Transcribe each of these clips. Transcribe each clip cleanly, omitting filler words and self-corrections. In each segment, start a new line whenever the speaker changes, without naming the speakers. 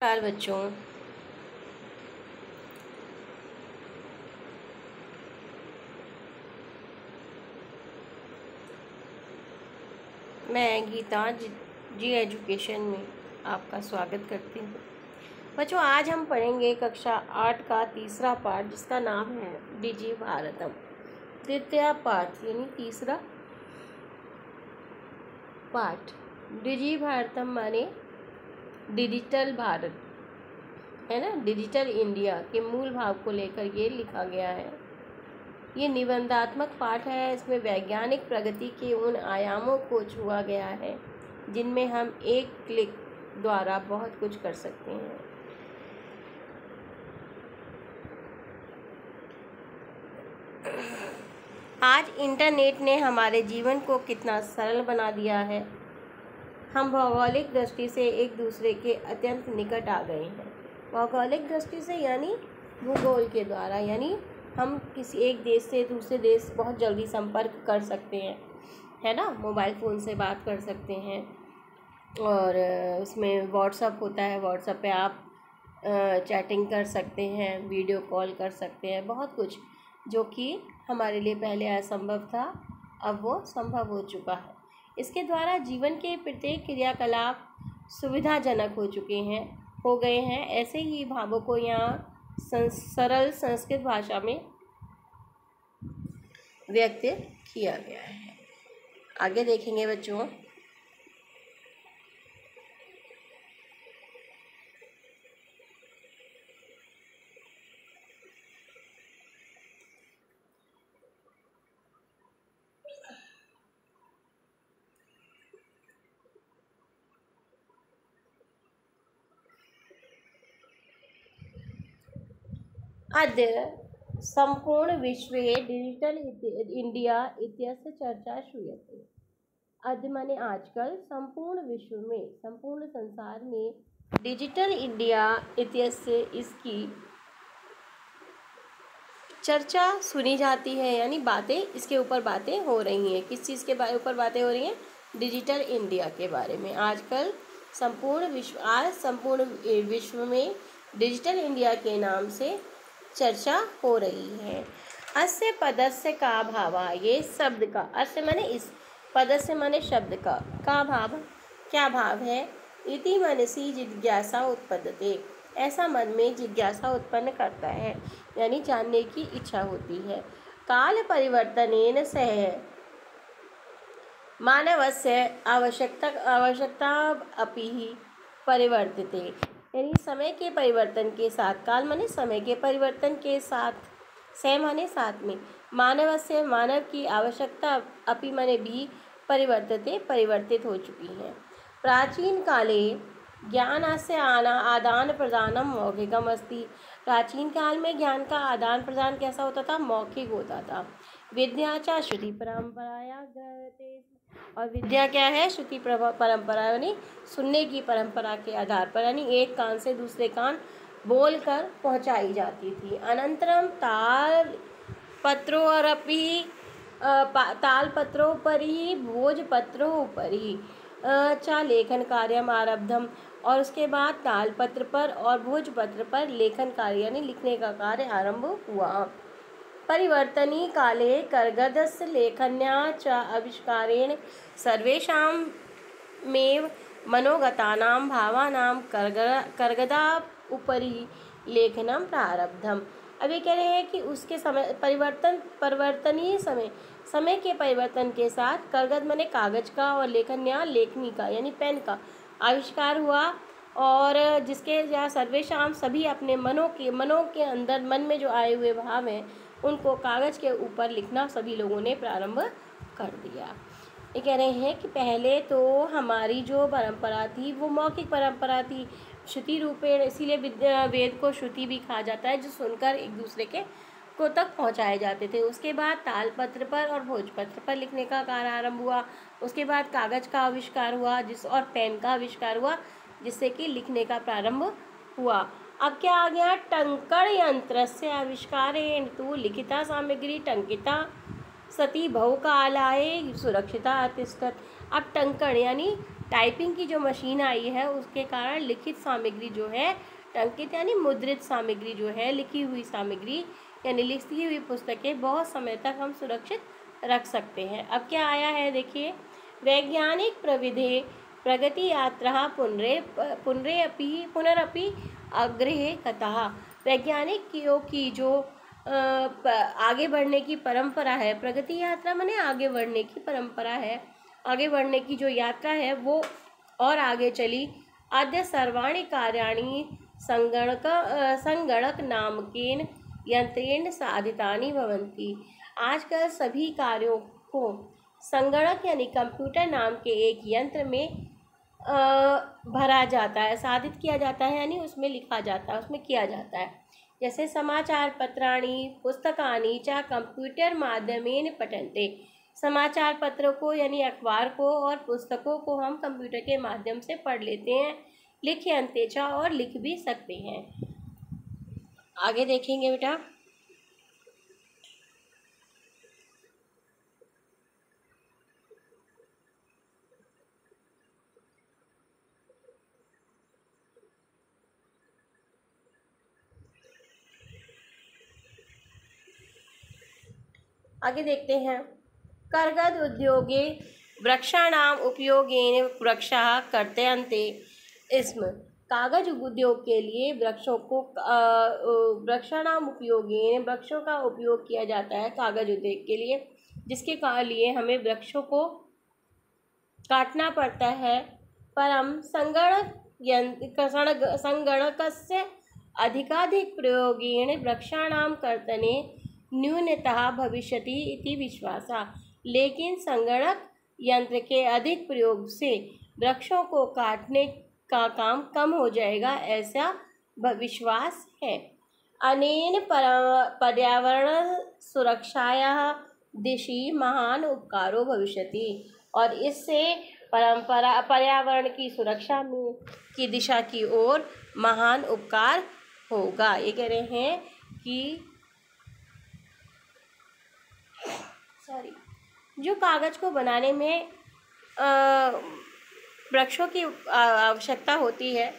नमस्कार बच्चों। मैं गीता जी एजुकेशन में आपका स्वागत करती हूँ। बच्चों, आज हम पढ़ेंगे कक्षा 8 का तीसरा पाठ, जिसका नाम है डिजि भारतम। द्वितीय पाठ यानी तीसरा पाठ। डिजि भारतम माने डिजिटल भारत है ना, डिजिटल इंडिया के मूल भाव को लेकर ये लिखा गया है। ये निबंधात्मक पाठ है। इसमें वैज्ञानिक प्रगति के उन आयामों को छुआ गया है जिनमें हम एक क्लिक द्वारा बहुत कुछ कर सकते हैं। आज इंटरनेट ने हमारे जीवन को कितना सरल बना दिया है। हम भौगोलिक दृष्टि से एक दूसरे के अत्यंत निकट आ गए हैं। भौगोलिक दृष्टि से यानी भूगोल के द्वारा, यानी हम किसी एक देश से दूसरे देश बहुत जल्दी संपर्क कर सकते हैं, है ना। मोबाइल फ़ोन से बात कर सकते हैं और उसमें व्हाट्सअप होता है। व्हाट्सअप पे आप चैटिंग कर सकते हैं, वीडियो कॉल कर सकते हैं। बहुत कुछ जो कि हमारे लिए पहले असंभव था, अब वो संभव हो चुका है। इसके द्वारा जीवन के प्रत्येक क्रियाकलाप सुविधाजनक हो गए हैं। ऐसे ही भावों को यहाँ सरल संस्कृत भाषा में व्यक्त किया गया है। आगे देखेंगे बच्चों। अद्य संपूर्ण विश्वे डिजिटल इंडिया इत्यस्य चर्चा श्रूयते। अद्य माने आजकल, संपूर्ण विश्व में, संपूर्ण संसार में डिजिटल इंडिया इत्यस्य इसकी चर्चा सुनी जाती है, यानी बातें, इसके ऊपर बातें हो रही हैं। किस चीज़ के ऊपर बातें हो रही हैं? डिजिटल इंडिया के बारे में। आजकल संपूर्ण विश्व में डिजिटल इंडिया के नाम से चर्चा हो रही है। अस्य पदस्य का भावा, ये शब्द का, अस्य माने इस, पदस्य माने शब्द का भाव, क्या भाव है? इति मनसि जिज्ञासा उत्पद्यते, ऐसा मन में जिज्ञासा उत्पन्न करता है, यानी जानने की इच्छा होती है। काल परिवर्तनेन सह मानवस्य आवश्यकता अपि परिवर्तिते, यानी समय के परिवर्तन के साथ, काल माने समय के परिवर्तन के साथ, सह माने साथ में, मानव की आवश्यकता अपि माने भी परिवर्तित हो चुकी है। प्राचीन काले ज्ञानस्य आदान प्रदानम मौखिकम अस्ति, प्राचीन काल में ज्ञान का आदान प्रदान कैसा होता था? मौखिक होता था। विद्या च श्रुति परंपराया गते, और विद्या क्या है? श्रुति परंपरा, यानी सुनने की परंपरा के आधार पर, यानी एक कान से दूसरे कान बोल कर पहुँचाई जाती थी। अनंतरम तालपत्रोपरि भोजपत्रोपरि च लेखन कार्यम आरब्धम, और उसके बाद तालपत्र पर और भोजपत्र पर लेखन कार्य यानी लिखने का कार्य आरंभ हुआ। परिवर्तनी काले कर्गदस्य लेखन्या च आविष्कारेण सर्वेषामेव मनोगतानां भावानां कर्गदा उपरि लेखनम प्रारब्धम। अब ये कह रहे हैं कि उसके परिवर्तनीय समय के परिवर्तन के साथ कर्गद माने कागज का और लेखन्या लेखनी का यानी पेन का आविष्कार हुआ, और जिसके या सर्वेशाम सभी अपने मनों के अंदर, मन में जो आए हुए भाव हैं उनको कागज़ के ऊपर लिखना सभी लोगों ने प्रारंभ कर दिया। ये कह रहे हैं कि पहले तो हमारी जो परंपरा थी वो मौखिक परंपरा थी, श्रुति रूपेण, इसीलिए वेद को श्रुति भी कहा जाता है, जो सुनकर एक दूसरे के को तक पहुंचाए जाते थे। उसके बाद तालपत्र पर और भोजपत्र पर लिखने का कार्य आरंभ हुआ। उसके बाद कागज़ का आविष्कार हुआ और पेन का आविष्कार हुआ, जिससे कि लिखने का प्रारंभ हुआ। अब क्या आ गया? टंकण यंत्र से आविष्कारेण तु लिखिता सामग्री टंकिता सती बहुकालाय सुरक्षिता अतिष्ठत। अब टंकण यानी टाइपिंग की जो मशीन आई है उसके कारण लिखित सामग्री जो है, टंकित यानी मुद्रित सामग्री जो है, लिखी हुई सामग्री यानी लिखी हुई पुस्तकें बहुत समय तक हम सुरक्षित रख सकते हैं। अब क्या आया है देखिए, वैज्ञानिक प्रविधि प्रगति यात्रा पुनरपि अग्रे कतः। वैज्ञानिकों की जो आगे बढ़ने की परंपरा है, प्रगति यात्रा माने आगे बढ़ने की परंपरा है, आगे बढ़ने की जो यात्रा है वो और आगे चली। आद्य सर्वाणि कार्याणि संगणक नामकेन यंत्रेण साधितानि भवन्ति। आजकल सभी कार्यों को संगणक यानी कंप्यूटर नाम के एक यंत्र में भरा जाता है, साधित किया जाता है, यानी उसमें लिखा जाता है, उसमें किया जाता है। जैसे समाचार पत्राणि पुस्तकानि च कंप्यूटर माध्यमेन पठन्ते। समाचार पत्रों को यानी अखबार को और पुस्तकों को हम कंप्यूटर के माध्यम से पढ़ लेते हैं, लिख्यन्ते च और लिख भी सकते हैं। आगे देखेंगे बेटा, आगे देखते हैं। कर्गद उद्योगे वृक्षाणाम उपयोगेन वृक्षाः कर्तयन्ते स्म। कागज उद्योग के लिए वृक्षों को वृक्षाणाम उपयोगेन वृक्षों का उपयोग किया जाता है कागज उद्योग के लिए, जिसके लिए हमें वृक्षों को काटना पड़ता है। परम संगणकस्य अधिकाधिक प्रयोगेन वृक्षाणाम कर्तने न्यूनता भविष्यति इति विश्वासः। लेकिन संगणक यंत्र के अधिक प्रयोग से वृक्षों को काटने का काम कम हो जाएगा, ऐसा विश्वास है। अनेन पर्यावरण सुरक्षायाः दिशि महान उपकारो भविष्यति। और इससे पर्यावरण की सुरक्षा में की दिशा की ओर महान उपकार होगा। ये कह रहे हैं कि जो कागज को बनाने में वृक्षों की आवश्यकता होती है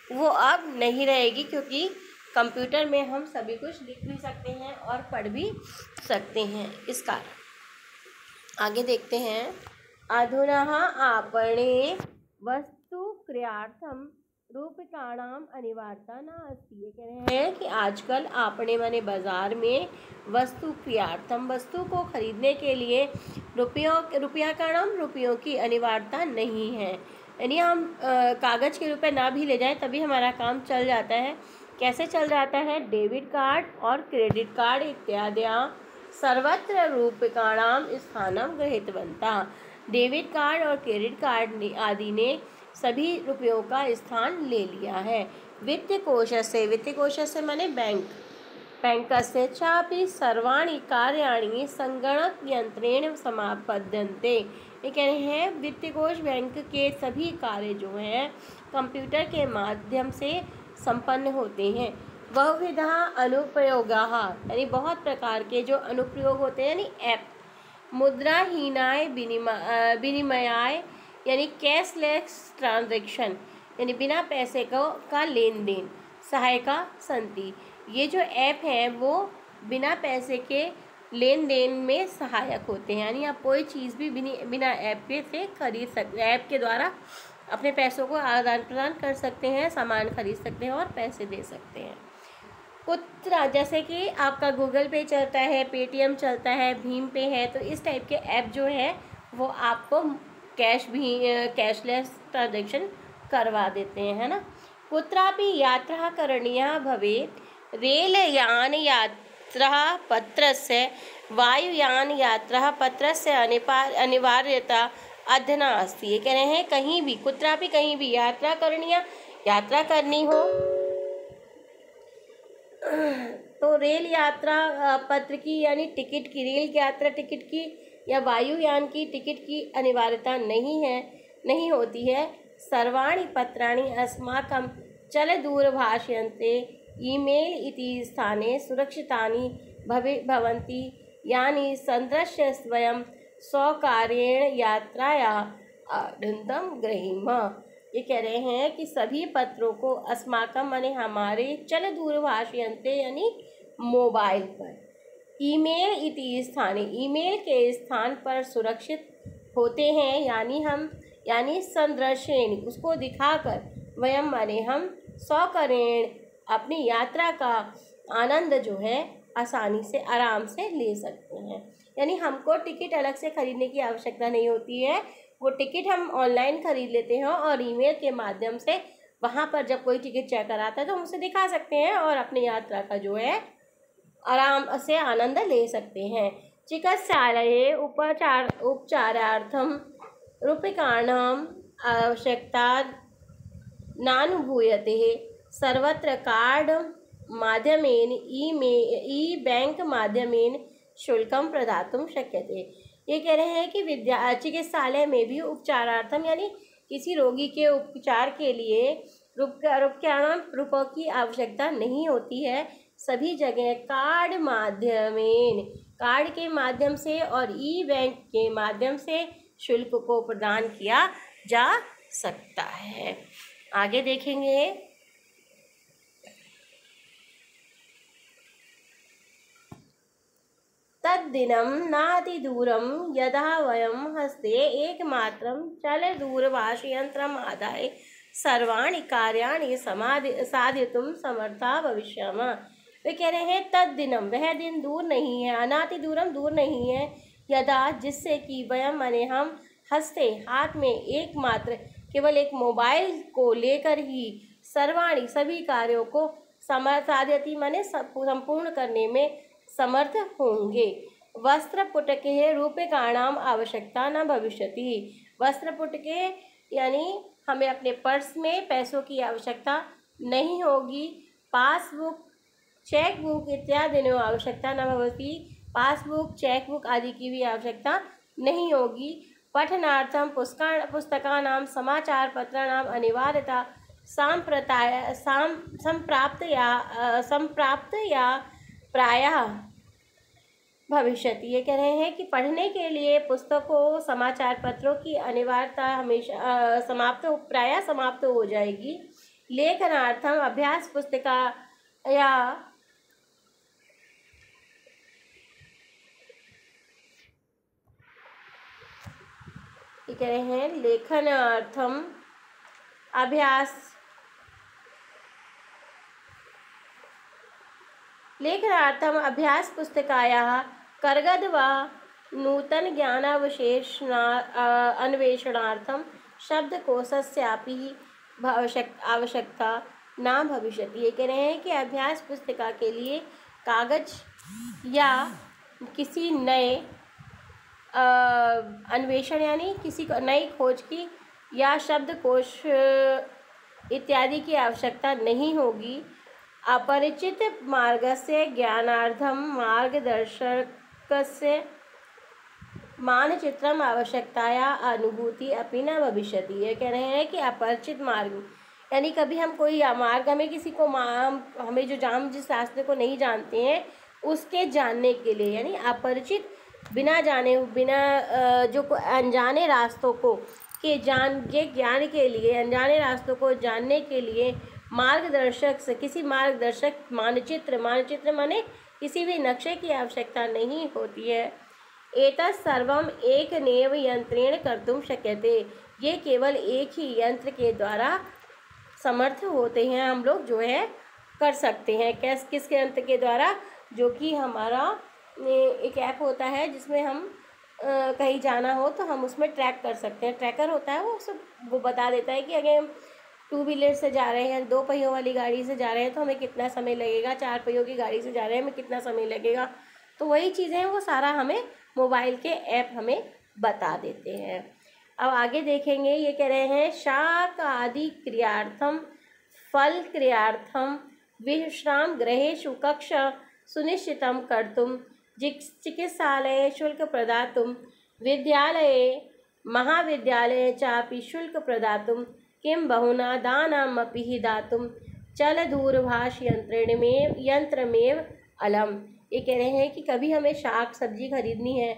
वो अब नहीं रहेगी, क्योंकि कंप्यूटर में हम सभी कुछ लिख भी सकते हैं और पढ़ भी सकते हैं। इस कारण आगे देखते हैं। अधुना आपणे वस्तु क्रयार्थम रूपकाणाम अनिवार्यता न अस्ति। ये कह रहे हैं कि आजकल आपणे माने बाजार में वस्तु क्रियार्थम वस्तु को खरीदने के लिए रुपयों की अनिवार्यता नहीं है, यानी हम कागज़ के रुपए ना भी ले जाएं तभी हमारा काम चल जाता है। कैसे चल जाता है? डेबिट कार्ड और क्रेडिट कार्ड इत्यादि सर्वत्र रूपकाणाम स्थानम गृहीतवन्तः। डेबिट कार्ड और क्रेडिट कार्ड आदि ने सभी रुपयों का स्थान ले लिया है। वित्त कोश से माने बैंकस्य चापि सर्वाणि कार्याणि संगणक यंत्रेण समापद्यन्ते। ये कह रहे हैं वित्त कोश बैंक के सभी कार्य जो हैं कंप्यूटर के माध्यम से संपन्न होते हैं। बहुविधा अनुप्रयोगाः यानी बहुत प्रकार के जो अनुप्रयोग होते हैं, यानी ऐप। मुद्राहीनाय विनिमयाय यानी कैशलेस ट्रांजैक्शन यानी बिना पैसे का लेन देन सहायका संति। ये जो ऐप है वो बिना पैसे के लेन देन में सहायक होते हैं, यानी आप कोई चीज़ भी बिना ऐप पे से खरीद सकते हैं। ऐप के द्वारा अपने पैसों को आदान प्रदान कर सकते हैं, सामान खरीद सकते हैं और पैसे दे सकते हैं। कुत्रा जैसे कि आपका गूगल पे चलता है, पेटीएम चलता है, भीम पे है, तो इस टाइप के ऐप जो है वो आपको कैशलेस ट्रांजैक्शन करवा देते हैं, है ना। कुत्रापि यात्रा करणीया भवेत् रेलयान यात्रा पत्रस्य वायुयान यात्रा पत्रस्य अनिवार्यता अधुना अस्ति। ये कह रहे हैं कहीं भी कुत्रापि कहीं भी यात्रा करनी हो तो रेल यात्रा पत्र की यानी टिकट की, रेल यात्रा टिकट की या वायुयान की टिकट की अनिवार्यता नहीं होती है। सर्वाणि पत्राणि अस्माकं चलदूरभाषयन्त्रे ईमेल इति स्थाने सुरक्षितानि भवन्ति, यानि सन्दृश्य स्वयं स्वकार्येण यात्रायाः आनंदम गृहीमः। ये कह रहे हैं कि सभी पत्रों को अस्माकम माने हमारे चल दूरभाष यंत्र यानी मोबाइल पर ईमेल इति स्थाने ईमेल के स्थान पर सुरक्षित होते हैं, यानी संदर्शेन उसको दिखाकर वयम माने हम सौकर्येण अपनी यात्रा का आनंद जो है आसानी से आराम से ले सकते हैं। यानी हमको टिकट अलग से खरीदने की आवश्यकता नहीं होती है, वो टिकट हम ऑनलाइन खरीद लेते हैं और ईमेल के माध्यम से वहाँ पर जब कोई टिकट चेक कराता है तो हम उसे दिखा सकते हैं और अपनी यात्रा का जो है आराम से आनंद ले सकते हैं। चिकित्सालये उपचारार्थम रूप्यकाणाम् आवश्यकता नानुभूयते। सर्वत्र कार्ड माध्यमेन ई बैंक माध्यमेन शुल्कं प्रदातुं शक्यते। ये कह रहे हैं कि चिकित्सालय में भी उपचारार्थम यानी किसी रोगी के उपचार के लिए रुपयों की आवश्यकता नहीं होती है। सभी जगह कार्ड के माध्यम से और ई बैंक के माध्यम से शुल्क को प्रदान किया जा सकता है। आगे देखेंगे। तद्दिनं नातिदूरं यदा वयं हस्ते एकमात्रं चलदूरभाषयन्त्रम् आदाय सर्वाणि कार्याणि साधयितुं समर्था भविष्यामः। वे कह रहे हैं तद्दिनम वह दिन दूर नहीं है, अनातिदूरम दूर नहीं है, यदा जिससे कि वयम माने हम हस्ते हाथ में एकमात्र केवल एक मोबाइल को लेकर ही सर्वाणि सभी कार्यों को साधयति माने संपूर्ण करने में समर्थ होंगे। वस्त्रपुटके रूप्यकाणाम आवश्यकता न भविष्यति। वस्त्रपुटके यानी हमें अपने पर्स में पैसों की आवश्यकता नहीं होगी। पासबुक चेक बुक इत्यादि आवश्यकता न भवति। पासबुक चेक बुक आदि की भी आवश्यकता नहीं होगी। पठनार्थम पुस्तकानां समाचार पत्राणाम अनिवार्यता संप्राप्त या प्रायः भविष्यति। ये कह रहे हैं कि पढ़ने के लिए पुस्तकों समाचार पत्रों की अनिवार्यता हमेशा प्रायः समाप्त हो जाएगी। लेखनार्थम अभ्यास पुस्तिका या ये कह रहे हैं लेखनार्थम अभ्यास पुस्तिकायाः कर्गद व नूतन अन्वेषणार्थम शब्दकोशस्यापि आवश्यकता ना भविष्यति। ये कह रहे हैं कि अभ्यास पुस्तिका के लिए कागज या किसी नए अन्वेषण यानी किसी नई खोज की या शब्दकोश इत्यादि की आवश्यकता नहीं होगी। अपरिचित मार्गस्य ज्ञानार्थम मार्गदर्शकस्य मानचित्रम आवश्यकताया अनुभूति अपि न भविष्यति। ये कह रहे हैं कि अपरिचित मार्ग यानी कभी हम कोई मार्ग हमें किसी को हमें जिस रास्ते को नहीं जानते हैं उसके जानने के लिए यानी अपरिचित बिना जो अनजाने रास्तों को ज्ञान के लिए अनजाने रास्तों को जानने के लिए मार्गदर्शक से किसी मार्गदर्शक मानचित्र माने किसी भी नक्शे की आवश्यकता नहीं होती है। एतत् सर्वम एकनेव यंत्रेण कर्तुं शक्यते। ये केवल एक ही यंत्र के द्वारा समर्थ होते हैं, हम लोग जो है कर सकते हैं। किस यंत्र के द्वारा? जो कि हमारा एक ऐप होता है जिसमें हम कहीं जाना हो तो हम उसमें ट्रैक कर सकते हैं। ट्रैकर होता है वो बता देता है कि अगर हम 2 व्हीलर से जा रहे हैं, 2 पहियों वाली गाड़ी से जा रहे हैं तो हमें कितना समय लगेगा, 4 पहियों की गाड़ी से जा रहे हैं हमें कितना समय लगेगा। तो वही चीज़ें हैं वो सारा हमें मोबाइल के ऐप हमें बता देते हैं। अब आगे देखेंगे। ये कह रहे हैं शाक आदि क्रियार्थम फल क्रियार्थम विश्राम गृहेषु कक्षा सुनिश्चितं कर्तुं चिकित्सालये शुल्क प्रदातुं विद्यालये महाविद्यालये चापि शुल्क प्रदातुं किं बहुना दानमपि हि दातुं यंत्रमेव अलम। ये कह रहे हैं कि कभी हमें शाक सब्जी खरीदनी है,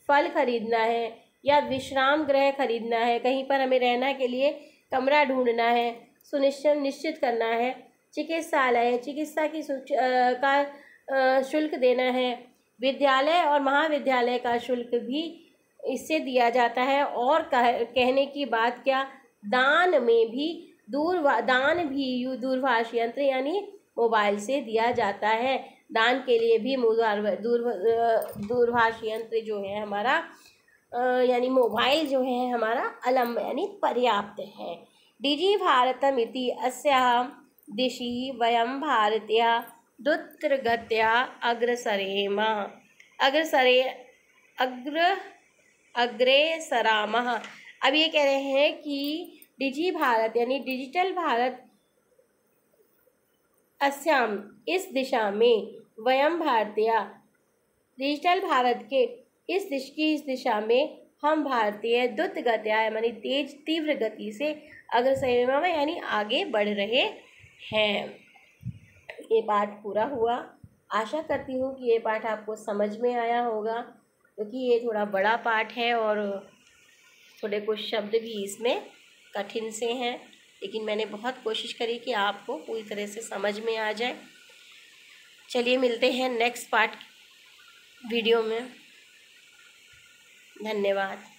फल खरीदना है या विश्राम गृह खरीदना है, कहीं पर हमें रहना के लिए कमरा ढूंढना है, निश्चित करना है। चिकित्सालय, चिकित्सा की शुल्क देना है। विद्यालय और महाविद्यालय का शुल्क भी इससे दिया जाता है। और कहने की बात क्या, दान भी दूरभाष यंत्र यानी मोबाइल से दिया जाता है। दान के लिए भी दूरभाष यंत्र जो है हमारा यानी मोबाइल जो है हमारा अलम यानी पर्याप्त है। डिजि भारतम इति अस्याः दिशि वयं भारतीया द्रुतगत्या अग्रे सरामः। अब ये कह रहे हैं कि डिजि भारत यानी डिजिटल भारत अस्याम इस दिशा में, वयम भारतीय डिजिटल भारत के इस दिशा में हम भारतीय द्रुत गत्या यानी तीव्र गति से अग्रसरेमा में यानी आगे बढ़ रहे हैं। ये पाठ पूरा हुआ। आशा करती हूँ कि ये पाठ आपको समझ में आया होगा, क्योंकि ये थोड़ा बड़ा पाठ है और थोड़े कुछ शब्द भी इसमें कठिन से हैं, लेकिन मैंने बहुत कोशिश करी कि आपको पूरी तरह से समझ में आ जाए। चलिए मिलते हैं नेक्स्ट पार्ट वीडियो में। धन्यवाद।